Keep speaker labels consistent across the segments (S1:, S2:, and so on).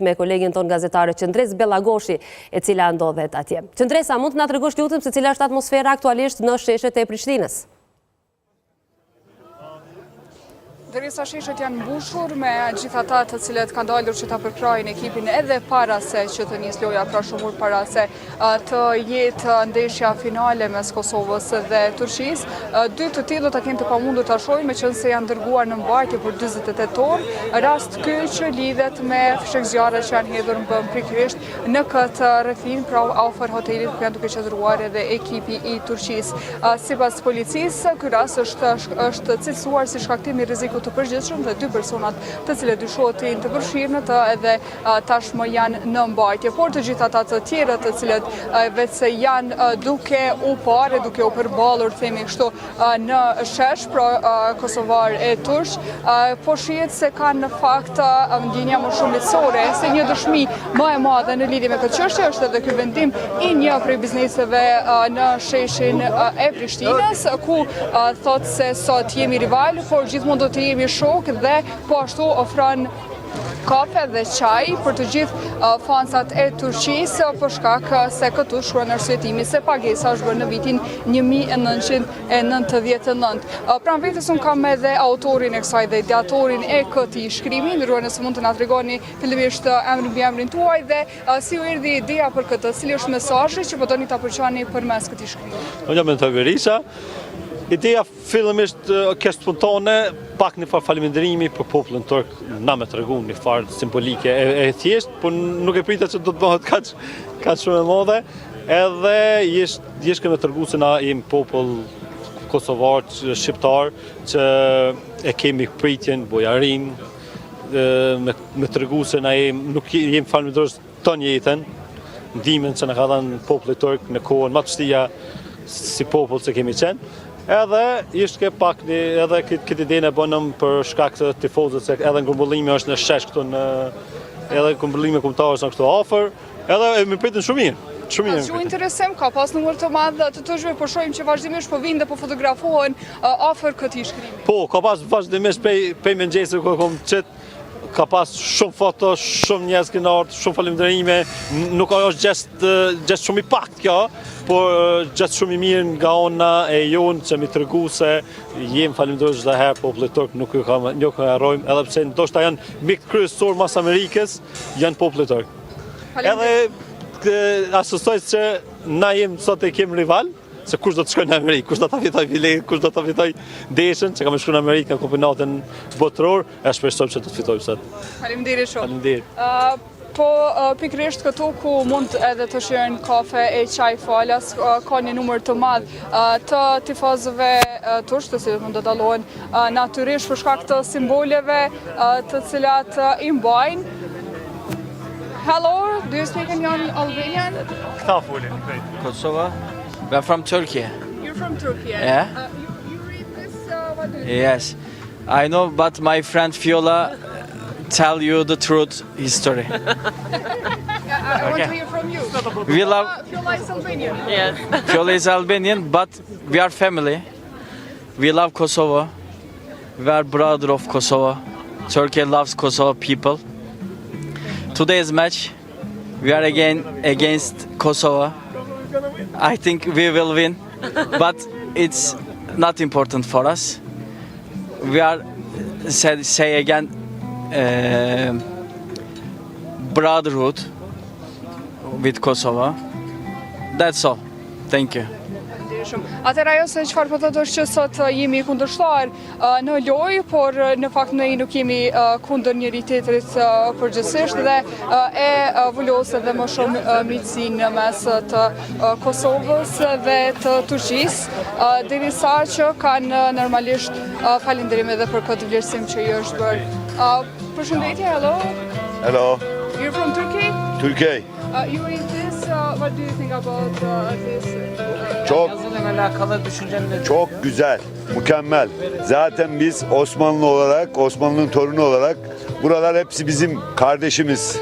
S1: me kolegin ton gazetare Qëndres Bellagoshi, e cila ndodhet atje. Qëndresa, mund të na tregosh lutem se cila është atmosfera aktualisht në sheshet e Prishtinës?
S2: Derisa sheshet janë mbushur me gjithë ata të cilët kanë dalur që ta përkrajnë ekipin edhe para se që të nisë loja, pra shumur para se të jetë ndeshja finale mes Kosovës dhe Turqisë. Dy të tillë do ta kenë të pamundur ta shohin, meqense janë dërguar në mbajtje për 48 orë, rast ky që lidhet me fshek zjarre që janë hedhur pikërisht në këtë rrethin, pra afër hotelit ku janë duke qëndruar edhe ekipi i Turqisë. Sipas policisë, ky rast është cilësuar si shkaktim i rrezikut të përgjithshëm dhe dy personat të cilët dyshohet të jenë të përfshirë të edhe tashmë janë në mbajtje. Por të gjithë ata të tjerë të cilët vetëse janë duke u parë, duke u përballur, themi kështu, në shesh, pra kosovar e turq, po shihet se kanë në fakt ndjenja më shumë lehtësore, se një dëshmi më e madhe në lidhje me këtë çështje është edhe ky vendim i një prej bizneseve në sheshin e Prishtinës, ku thotë se sot jemi rival, por gjithmonë do të jemi shok dhe po ashtu ofron kafe dhe çaj për të gjithë fansat e Turqisë, për shkak se këtu shkruan arsyetimi se pagesa është bërë në vitin 1999. Pranë vetes unë kam edhe autorin e kësaj dhe ideatorin e këtij shkrimi, ndërsa nëse mund të na tregoni fillimisht emrin mbi emrin tuaj dhe si u erdhi ideja për këtë, cili është mesazhi që po doni ta përçani përmes këtij shkrimi.
S3: Unë jam Mentor Berisha. Ideja fillimisht kjo spontane, pak një farë faleminderimi për popullin turk, na me tregu një farë simbolike e thjesht, por nuk e prita që do të bëhet kaq shumë e madhe, edhe jesh me tregu se na jemi popull kosovar, shqiptar, që e kemi pritjen, bojarin, me tregu se na nuk jemi faleminderues tonë jetën, ndihmën që na ka dhënë populli turk në kohën më të vështirë si popull që kemi qenë. Edhe ishte ke pak edhe këtë ide e bënëm për shkak të tifozët, se edhe ngumbullimi është në shesh këtu edhe ngumbullimi kombëtar është këtu afër, edhe më pritin shumë mirë. Shumë mirë.
S2: Ju interesim, ka pas numër të madh të tërshve, po shohim që vazhdimisht po vinë dhe po fotografohen afër këtij shkrimi.
S3: Po, ka pas vazhdimisht pej mëngjesit ku kom qet, ka pas shumë foto, shumë njerëz që ardhur, shumë falënderime. Nuk është gjest shumë i pakt kjo, por gjest shumë i mirë nga ona e jonë që mi tregu se jemi falënderues çdo herë popullit turk, nuk e harrojmë, edhe pse ndoshta janë mik kryesor mas Amerikës, janë populli turk. Edhe asostoj që na jemi sot e kemi rival, se kush do të shkojë në Amerikë, kush do ta fitoj biletin, kush do ta fitoj ndeshjen, që kam shkuar në Amerikë në kampionatin botëror, e shpresoj që do të fitojmë sot.
S2: Faleminderit shumë.
S3: Faleminderit.
S2: Po pikërisht këtu ku mund edhe të shihen kafe e çaj falas, ka një numër të madh të tifozëve turq, të cilët mund të dallohen natyrisht për shkak të simboleve të cilat i mbajnë. Hello, do you speak in Albanian?
S4: Kosovo. We are from Turkey.
S2: You're from Turkey.
S4: Yeah.
S2: You read this? What do you
S4: Yes. I know, but my friend Fiola tell you the truth history.
S2: I want to hear from you.
S4: We love
S2: Fiola is Albanian.
S5: Yes.
S4: Fiola is Albanian, but we are family. We love Kosovo. We are brother of Kosovo. Turkey loves Kosovo people. Today's match, we are again against Kosovo. I think we will win, but it's not important for us. We are say again brotherhood with Kosovo. That's all. Thank you.
S2: Atëherë ajo se çfarë po thotë është që sot jemi kundërshtar në lojë, por në fakt ne nuk jemi kundër njëri tjetrit përgjithsisht dhe e vullos edhe më shumë miqësinë mes të Kosovës dhe të Turqisë, derisa që kanë normalisht falënderim edhe për këtë vlerësim që i është bërë. Përshëndetje, hello.
S6: Hello.
S2: You're from Turkey?
S6: Turkey.
S2: You read this, what do you think about this?
S6: Çok güzel, mükemmel. Zaten biz Osmanlı olarak, Osmanlı'nın torunu olarak buralar hepsi bizim kardeşimiz.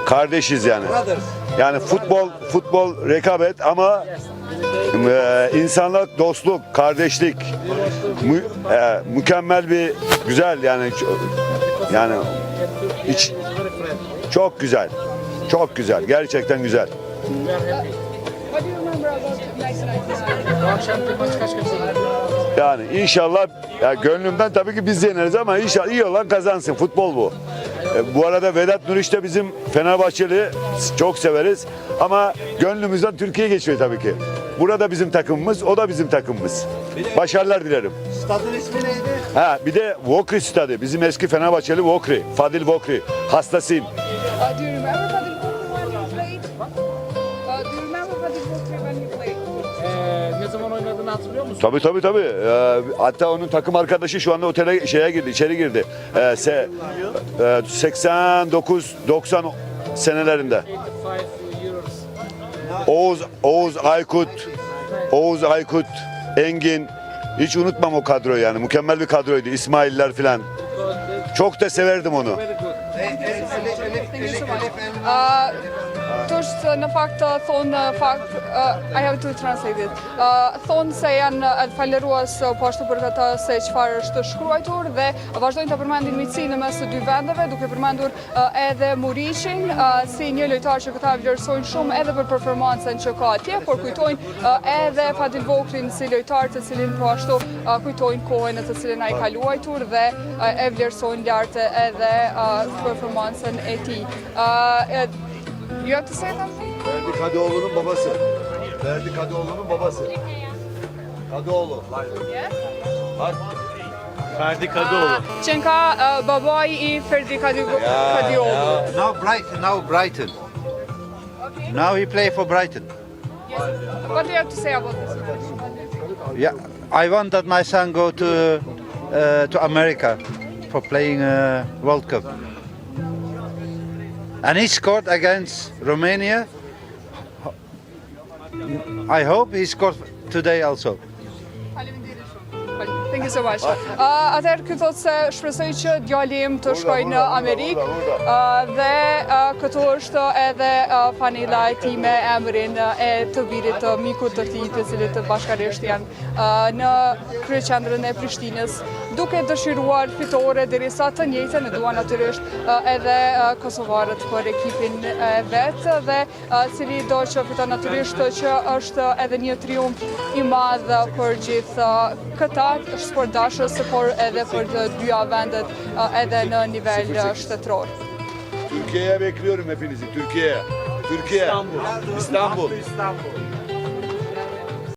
S6: Kardeşiz yani. Yani futbol rekabet ama insanlık, dostluk, kardeşlik. Mükemmel bir güzel yani hiç Çok güzel. Çok güzel. Gerçekten güzel.
S2: What do you remember about 1999?
S6: Yani inşallah ya gönlümden tabii ki biz yeneriz ama inşallah iyi olan kazansın. Futbol bu. Bu arada Vedat Nuriş de bizim Fenerbahçeli, çok severiz ama gönlümüzden Türkiye geçiyor tabii ki. Burada bizim takımımız, o da bizim takımımız. Başarılar dilerim.
S5: Stadın ismi neydi?
S6: Ha bir de Vokri stadı. Bizim eski Fenerbahçeli Vokri, Fadil Vokri. Hastasıyım.
S2: Do you remember Fadil Vokri when you played? Do you remember Fadil Vokri when you played?
S5: Ne zaman oynadığını hatırlıyor musun?
S6: Tabii. Hatta onun takım arkadaşı şu anda otele içeri girdi. 89-90 senelerinde.
S5: 85 euros.
S6: Oğuz Aykut, Engin. Hiç unutmam o kadroyu yani. Mükemmel bir kadroydu. İsmail'ler filan. Çok da severdim onu.
S2: Thank you so much. Në fakt thonë I have to translate it. Thonë se janë falërues po ashtu për këtë se çfarë është shkruar dhe vazhdojnë të përmendin miqësinë mes të dy vendeve, duke përmendur edhe Muriqin si një lojtar që këta vlerësojnë shumë edhe për performancën që ka atje, por kujtojnë edhe Fadil Vokrin si lojtar të cilin po ashtu kujtojnë kohën në të cilën ai ka luajtur dhe e vlerësojnë lart edhe performancën e tij. You have to say something?
S6: Ferdi Kadıoğlu'nun babası. Ferdi Kadıoğlu'nun babası. Kadıoğlu. Bak.
S3: Ferdi Kadıoğlu.
S2: Që ka babaj I Ferdi Kadıoğlu.
S5: Now Brighton. Now he play for Brighton.
S2: What do you have to say about this?
S5: Yeah, I want that my son go to America for playing World Cup. And he scored against Romania. I hope he scored today also.
S2: Thank you so much. Atëherë ky thotë se shpresoj që djali im të shkojë në Amerikë dhe këtu është edhe fanila e tij me emrin e të birit të mikut të tij, të cilët bashkërisht janë në kryeqendrën e Prishtinës, duke dëshiruar fitore derisa të njëjtën e duan natyrisht edhe kosovarët për ekipin e vet dhe cili do që fiton natyrisht që është edhe një triumf I madh për gjithë këta sportdashës, por edhe për të dyja vendet edhe në nivel shtetëror.
S6: Türkiye'ye bekliyorum hepinizi. Türkiye. İstanbul.